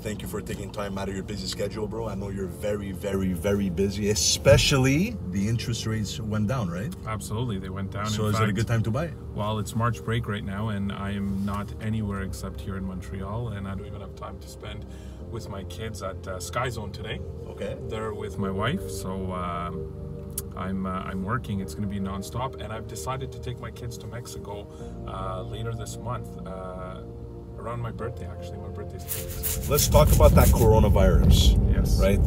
thank you for taking time out of your busy schedule, bro. I know you're very, very, very busy, especially the interest rates went down, right? Absolutely, they went down. So is it a good time to buy? Well, it's March break right now, and I am not anywhere except here in Montreal, and I don't even have time to spend with my kids at Sky Zone today. Okay. They're with my wife, so I'm working. It's going to be nonstop, and I've decided to take my kids to Mexico later this month. Around my birthday, actually. My birthday's Let's talk about that coronavirus. Yes. Right?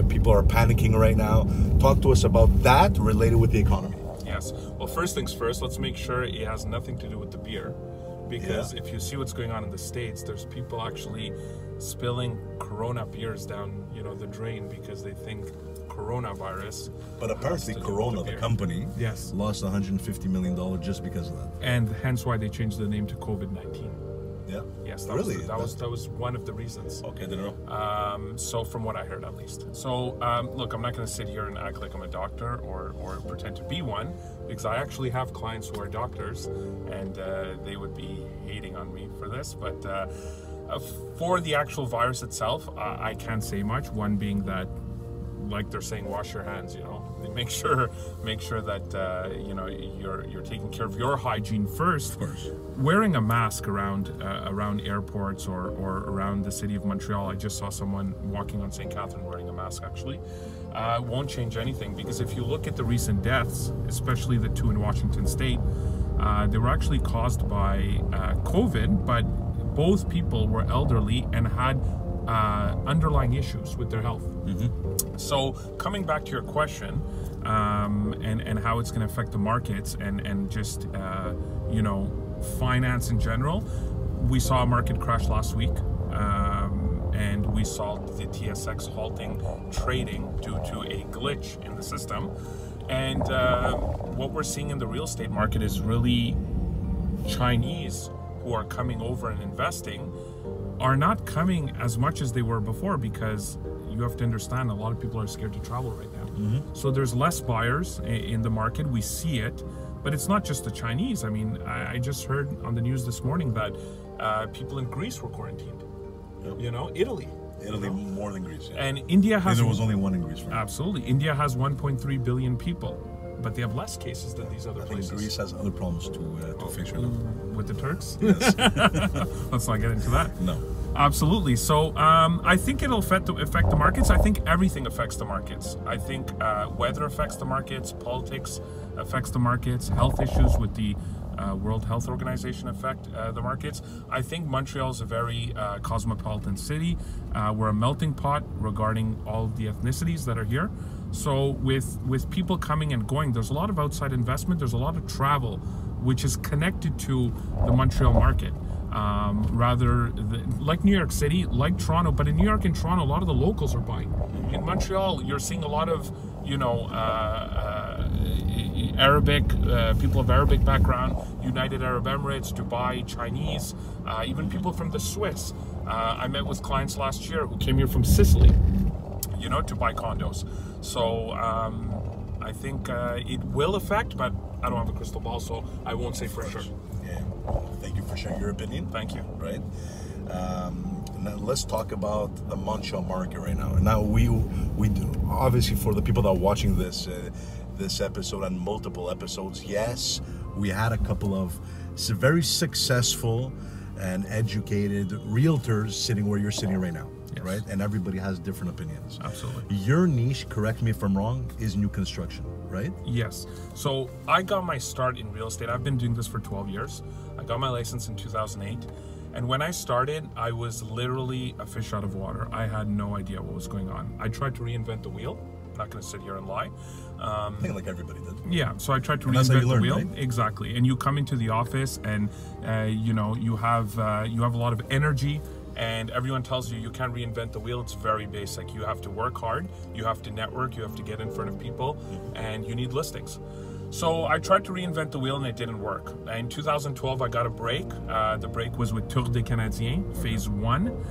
People are panicking right now. Talk to us about that related with the economy. Yes. Well, first things first, let's make sure it has nothing to do with the beer. Because if you see what's going on in the States, there's people actually spilling Corona beers down, the drain because they think coronavirus. But apparently Corona, the company, lost $150 million just because of that. And hence why they changed the name to COVID-19. Yeah. Yes, that was one of the reasons. Okay, I didn't know. So from what I heard, at least. So look, I'm not going to sit here and act like I'm a doctor or pretend to be one, because I actually have clients who are doctors, and they would be hating on me for this. But for the actual virus itself, I can't say much. One being that, like they're saying, wash your hands. Make sure that you're taking care of your hygiene first. Of course. Wearing a mask around airports or around the city of Montreal. I just saw someone walking on St. Catherine wearing a mask. Actually, won't change anything, because if you look at the recent deaths, especially the 2 in Washington State, they were actually caused by COVID, but both people were elderly and had underlying issues with their health. So coming back to your question, and how it's going to affect the markets and just finance in general, we saw a market crash last week, and we saw the TSX halting trading due to a glitch in the system. And what we're seeing in the real estate market is really Chinese who are coming over and investing are not coming as much as they were before, because you have to understand a lot of people are scared to travel right now. So there's less buyers in the market. We see it, but it's not just the Chinese. I mean, I just heard on the news this morning that people in Greece were quarantined. Italy more than Greece. And India has. There was only one in Greece. Absolutely. India has 1.3 billion people, but they have less cases than these other places. Greece has other problems to fix right now. With the Turks? Yes. Let's not get into that. No. Absolutely. So I think it'll affect the markets. I think everything affects the markets. I think weather affects the markets, politics affects the markets, health issues with the World Health Organization affect the markets. I think Montreal is a very cosmopolitan city. We're a melting pot regarding all the ethnicities that are here. So with people coming and going, there's a lot of outside investment. There's a lot of travel, which is connected to the Montreal market. Like New York City, like Toronto, but in New York and Toronto, a lot of the locals are buying. In Montreal, you're seeing a lot of, Arabic, people of Arabic background, United Arab Emirates, Dubai, Chinese, even people from the Swiss. I met with clients last year who came here from Sicily, to buy condos. So I think it will affect, but I don't have a crystal ball, so I won't say for sure. Yeah. Thank you for sharing your opinion. Thank you. Right. Now let's talk about the Montreal market right now. Now we do, obviously, for the people that are watching this episode and multiple episodes, yes, we had a couple of very successful and educated realtors sitting where you're sitting right now. Yes. Right? And everybody has different opinions. Absolutely. Your niche, correct me if I'm wrong, is new construction, right? Yes. So I got my start in real estate. I've been doing this for 12 years. I got my license in 2008. And when I started, I was literally a fish out of water. I had no idea what was going on. I tried to reinvent the wheel. I'm not going to sit here and lie. I think like everybody did. Yeah, so I tried to reinvent the wheel. Right? Exactly. And you come into the office and, you have a lot of energy. And everyone tells you can't reinvent the wheel. It's very basic. You have to work hard, you have to network, you have to get in front of people, and you need listings. So I tried to reinvent the wheel and it didn't work. In 2012, I got a break. The break was with Tour des Canadiens, phase 1.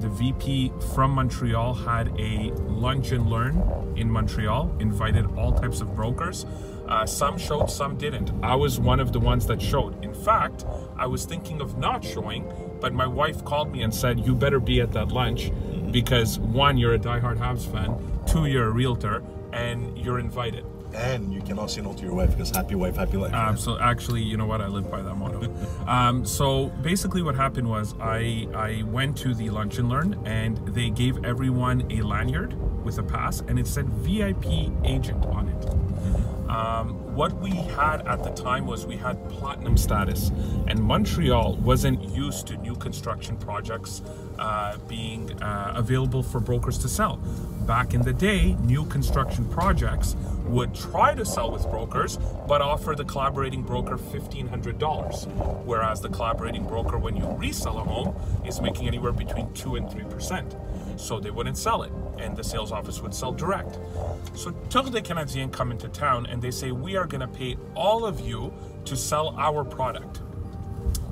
The VP from Montreal had a lunch and learn in Montreal, invited all types of brokers. Some showed, some didn't. I was one of the ones that showed. In fact, I was thinking of not showing but my wife called me and said, you better be at that lunch because 1, you're a diehard Habs fan, 2, you're a realtor, and you're invited. And you cannot say no to your wife because happy wife, happy life. Absolutely. Actually, you know what? I live by that motto. So basically what happened was I went to the Lunch and Learn, and they gave everyone a lanyard with a pass, and it said VIP agent on it. What we had at the time was we had platinum status, and Montreal wasn't used to new construction projects being available for brokers to sell. Back in the day, new construction projects would try to sell with brokers, but offer the collaborating broker $1,500, whereas the collaborating broker, when you resell a home, is making anywhere between 2 and 3%. So they wouldn't sell it, and the sales office would sell direct. So Tour des Canadiens come into town, and they say, we are going to pay all of you to sell our product.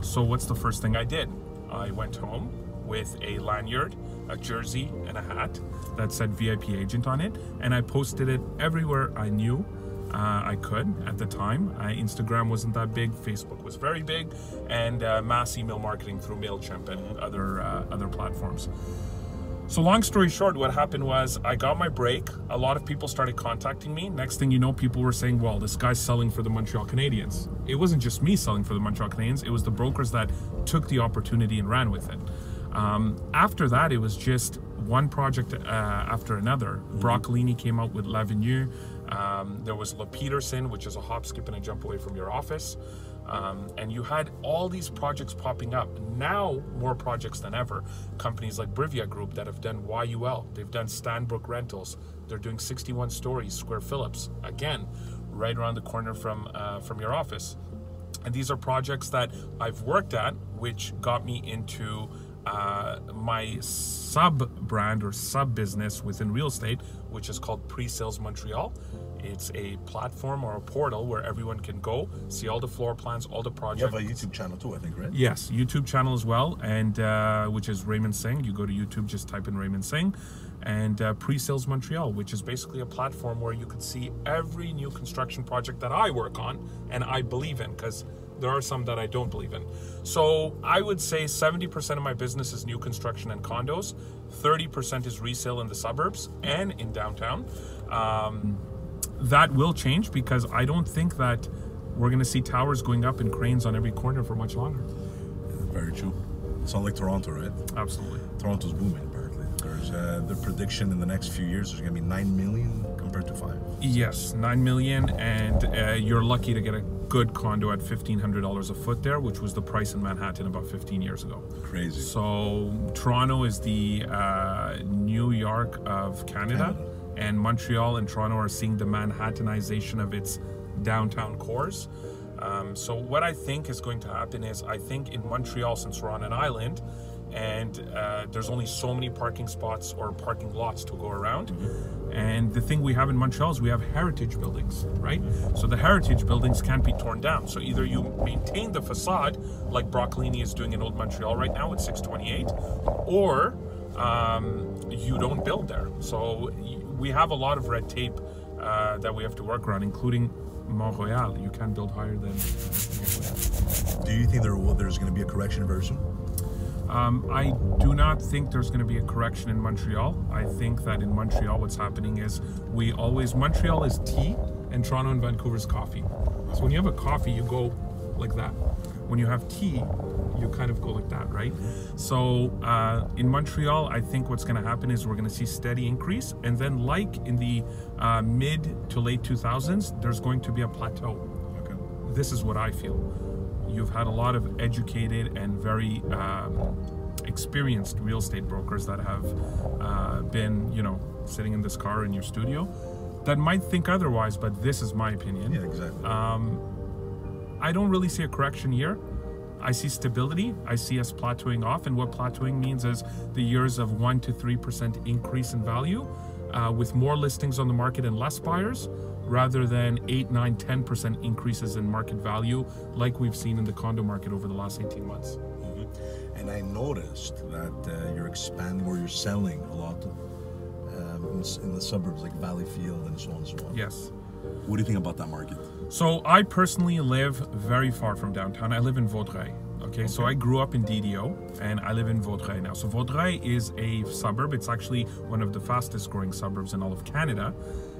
So what's the first thing I did? I went home with a lanyard, a jersey, and a hat that said VIP agent on it, and I posted it everywhere I knew I could at the time. Instagram wasn't that big, Facebook was very big, and mass email marketing through MailChimp and other platforms. So long story short, what happened was I got my break. A lot of people started contacting me. Next thing you know, people were saying, well, this guy's selling for the Montreal Canadiens. It wasn't just me selling for the Montreal Canadiens. It was the brokers that took the opportunity and ran with it. After that, it was just one project after another. Broccolini came out with L'Avenue. There was Le Peterson, which is a hop, skip, and a jump away from your office. And you had all these projects popping up. Now, more projects than ever. Companies like Brivia Group that have done YUL. They've done Stanbrook Rentals. They're doing 61 stories, Square Phillips. Again, right around the corner from your office. And these are projects that I've worked at, which got me into my sub-brand or sub-business within real estate, which is called Pre-Sales Montreal. It's a platform or a portal where everyone can go, see all the floor plans, all the projects. You have a YouTube channel too, I think, right? Yes, YouTube channel as well, and which is Raymond Singh. You go to YouTube, just type in Raymond Singh. And Pre-Sales Montreal, which is basically a platform where you could see every new construction project that I work on and I believe in, because there are some that I don't believe in. So I would say 70% of my business is new construction and condos, 30% is resale in the suburbs and in downtown. That will change because I don't think that we're going to see towers going up in cranes on every corner for much longer. Very true. Sounds like Toronto, right? Absolutely. Toronto's booming, apparently. There's the prediction in the next few years there's going to be 9 million compared to 5. Yes, 9 million, and you're lucky to get a good condo at $1,500 a foot there, which was the price in Manhattan about 15 years ago. Crazy. So Toronto is the New York of Canada. And Montreal and Toronto are seeing the Manhattanization of its downtown cores. So what I think is going to happen is, I think in Montreal, since we're on an island, and there's only so many parking spots or parking lots to go around. And the thing we have in Montreal is we have heritage buildings, right? So the heritage buildings can't be torn down. So either you maintain the facade, like Broccolini is doing in Old Montreal right now at 628, or you don't build there. So we have a lot of red tape that we have to work around, including Montreal. You can't build higher than Montreal. Do you think there's going to be a correction very soon? I do not think there's going to be a correction in Montreal. I think that in Montreal what's happening is Montreal is tea and Toronto and Vancouver is coffee. So when you have a coffee, you go like that. When you have tea, you kind of go like that, right? So in Montreal, I think what's going to happen is we're going to see steady increase, and then like in the mid to late 2000s, there's going to be a plateau. Okay. This is what I feel. You've had a lot of educated and very experienced real estate brokers that have been, sitting in this car in your studio that might think otherwise, but this is my opinion. Yeah, exactly. I don't really see a correction year. I see stability. I see us plateauing off, and what plateauing means is the years of 1 to 3% increase in value with more listings on the market and less buyers, rather than 8, 9, 10% increases in market value like we've seen in the condo market over the last 18 months. And I noticed that you're expanding, or you're selling a lot in the suburbs like Valleyfield and so on and so on. Yes. What do you think about that market? So I personally live very far from downtown. I live in Vaudreuil. Okay, so I grew up in DDO and I live in Vaudreuil now. So Vaudreuil is a suburb. It's actually one of the fastest growing suburbs in all of Canada.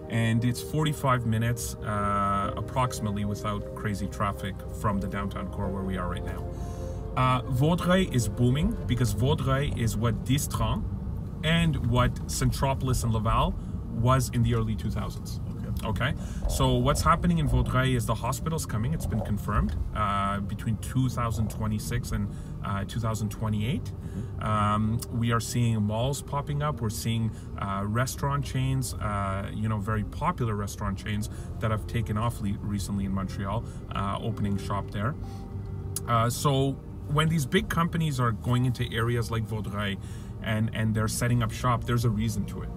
And it's 45 minutes approximately without crazy traffic from the downtown core where we are right now. Vaudreuil is booming because Vaudreuil is what Distran and what Centropolis and Laval was in the early 2000s. Okay, so what's happening in Vaudreuil is the hospital's coming. It's been confirmed between 2026 and 2028. We are seeing malls popping up. We're seeing restaurant chains, very popular restaurant chains that have taken off recently in Montreal, opening shop there. So when these big companies are going into areas like Vaudreuil and they're setting up shop, there's a reason to it.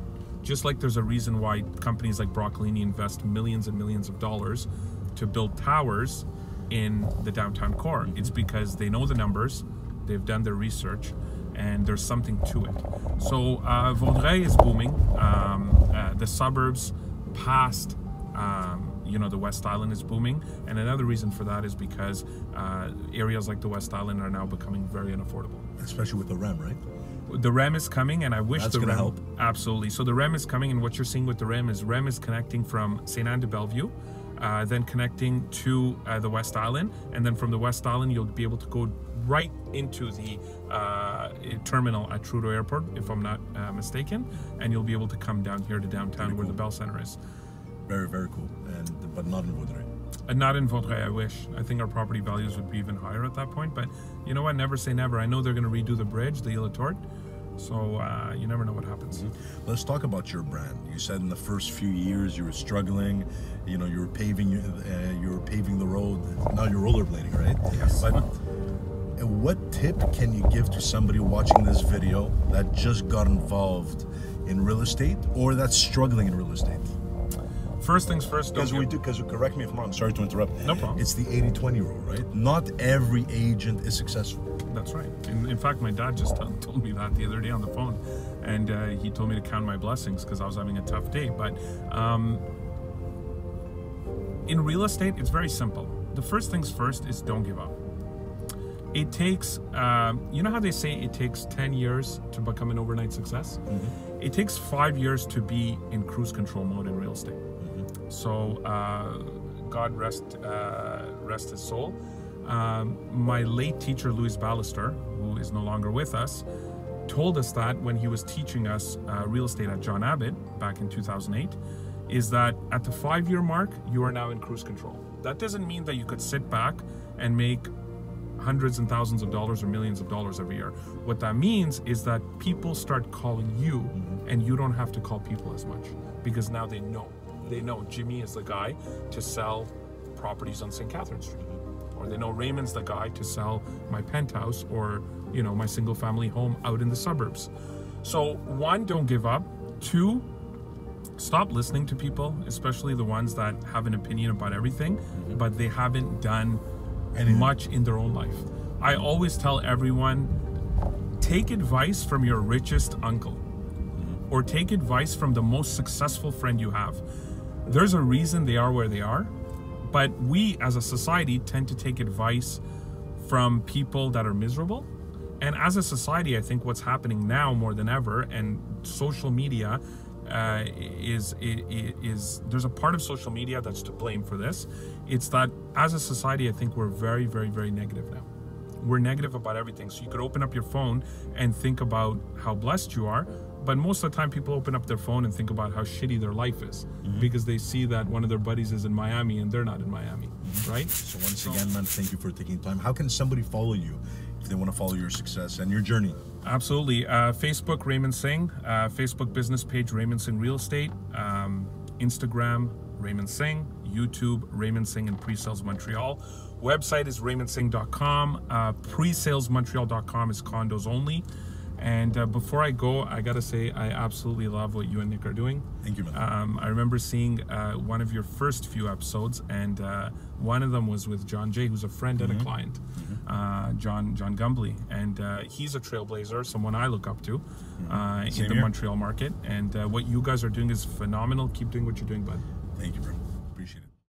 Just like there's a reason why companies like Broccolini invest millions and millions of dollars to build towers in the downtown core. It's because they know the numbers, they've done their research, and there's something to it. So Vaudreuil is booming. The suburbs past the West Island is booming, and another reason for that is because areas like the West Island are now becoming very unaffordable. Especially with the REM, right? The REM is coming, and I wish that's the REM help. Absolutely. So the REM is coming, and what you're seeing with the REM is connecting from St. Anne de Bellevue, then connecting to the West Island, and then from the West Island you'll be able to go right into the terminal at Trudeau Airport, if I'm not mistaken, and you'll be able to come down here to downtown where the Bell Center is. Very, very cool, but not in Vaudreuil. Not in Vaudreuil, I wish. I think our property values would be even higher at that point, but you know what, never say never. I know they're going to redo the bridge, the Ile Torte, so you never know what happens. Let's talk about your brand. You said in the first few years you were struggling, you were paving the road. Now you're rollerblading, right? Yes. But what tip can you give to somebody watching this video that just got involved in real estate or that's struggling in real estate? First things first, because correct me if I'm wrong, sorry to interrupt. No problem. It's the 80-20 rule, right? Not every agent is successful. That's right. In fact, my dad just told me that the other day on the phone, and he told me to count my blessings because I was having a tough day. But in real estate, it's very simple. The first things first is don't give up. It takes, you know how they say it takes 10 years to become an overnight success? Mm-hmm. It takes 5 years to be in cruise control mode in real estate. So God rest his soul. My late teacher, Louis Ballister, who is no longer with us, told us that when he was teaching us real estate at John Abbott back in 2008, is that at the 5-year mark, you are now in cruise control. That doesn't mean that you could sit back and make hundreds and thousands of dollars or millions of dollars every year. What that means is that people start calling you, and you don't have to call people as much because now they know. They know Jimmy is the guy to sell properties on St. Catherine Street, or they know Raymond's the guy to sell my penthouse or my single family home out in the suburbs. So 1, don't give up. 2, stop listening to people, especially the ones that have an opinion about everything, but they haven't done much in their own life. I always tell everyone, take advice from your richest uncle, or take advice from the most successful friend you have. There's a reason they are where they are, but we as a society tend to take advice from people that are miserable. And as a society, I think what's happening now more than ever, and social media is there's a part of social media that's to blame for this. It's that as a society, I think we're very, very, very negative now. We're negative about everything. So you could open up your phone and think about how blessed you are, but most of the time people open up their phone and think about how shitty their life is because they see that one of their buddies is in Miami and they're not in Miami, right? So once again, man, thank you for taking time. How can somebody follow you if they want to follow your success and your journey? Absolutely. Facebook, Raymond Singh. Facebook business page, Raymond Singh Real Estate. Instagram, Raymond Singh. YouTube, Raymond Singh and Pre-Sales Montreal. Website is raymondsingh.com. Presalesmontreal.com is condos only. And before I go, I gotta say I absolutely love what you and Nick are doing. Thank you, man. I remember seeing one of your first few episodes, and one of them was with John Jay, who's a friend and a client, John Gumbly, and he's a trailblazer, someone I look up to in the Montreal market. And what you guys are doing is phenomenal. Keep doing what you're doing, bud. Thank you, bro.